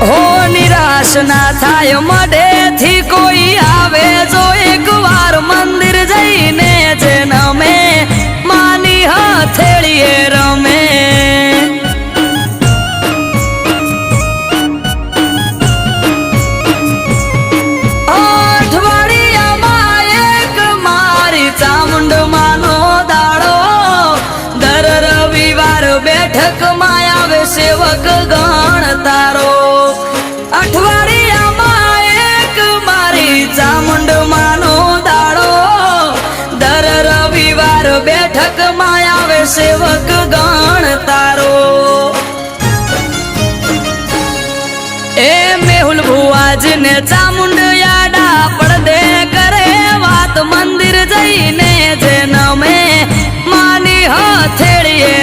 હો નિરાશ ના થાય મઢેથી કોઈ આવે જો એકવાર મંદિર જઈને જન્મે માની હથેળીએ રમે અઠવાડિયામાં એક મારી ચામુંડ માનો દાડો દર રવિવાર બેઠકમાં આવે સેવક ગણ તારો અઠવાડિયામાં એક મારી ચામુંડ માનો દાડો દર રવિવાર બેઠકમાં આવે સેવક ગણ તારો એ મેહુલ ભુવાજીને ચામુંડ યાડા પડદે કરે વાત મંદિર જઈને જન્મે માની હથેળીએ